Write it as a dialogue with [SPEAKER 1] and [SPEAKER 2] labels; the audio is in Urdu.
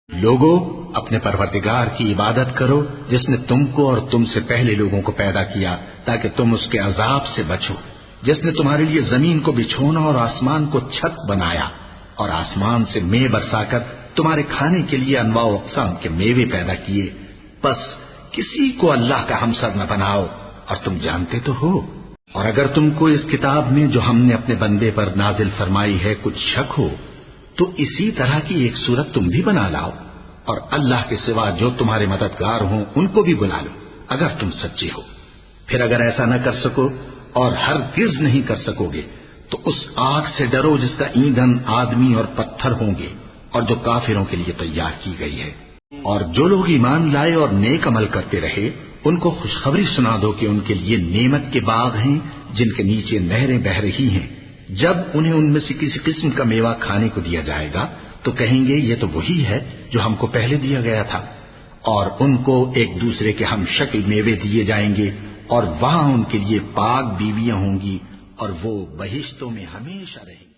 [SPEAKER 1] لوگوں، اپنے پروردگار کی عبادت کرو جس نے تم کو اور تم سے پہلے لوگوں کو پیدا کیا تاکہ تم اس کے عذاب سے بچو، جس نے تمہارے لیے زمین کو بچھونا اور آسمان کو چھت بنایا اور آسمان سے مے برسا کر تمہارے کھانے کے لیے انواع و اقسام کے میوے پیدا کیے، بس کسی کو اللہ کا ہمسر نہ بناؤ، اور تم جانتے تو ہو۔ اور اگر تم کو اس کتاب میں جو ہم نے اپنے بندے پر نازل فرمائی ہے کچھ شک ہو تو اسی طرح کی ایک صورت تم بھی بنا لاؤ، اور اللہ کے سوا جو تمہارے مددگار ہوں ان کو بھی بلا لو اگر تم سچے ہو۔ پھر اگر ایسا نہ کر سکو اور ہرگز نہیں کر سکو گے تو اس آگ سے ڈرو جس کا ایندھن آدمی اور پتھر ہوں گے اور جو کافروں کے لیے تیار کی گئی ہے۔ اور جو لوگ ایمان لائے اور نیک عمل کرتے رہے ان کو خوشخبری سنا دو کہ ان کے لیے نعمت کے باغ ہیں جن کے نیچے نہریں بہہ رہی ہیں، جب انہیں ان میں سے کسی قسم کا میوہ کھانے کو دیا جائے گا تو کہیں گے یہ تو وہی ہے جو ہم کو پہلے دیا گیا تھا، اور ان کو ایک دوسرے کے ہم شکل میوے دیے جائیں گے، اور وہاں ان کے لیے پاک بیویاں ہوں گی اور وہ بہشتوں میں ہمیشہ رہیں گے۔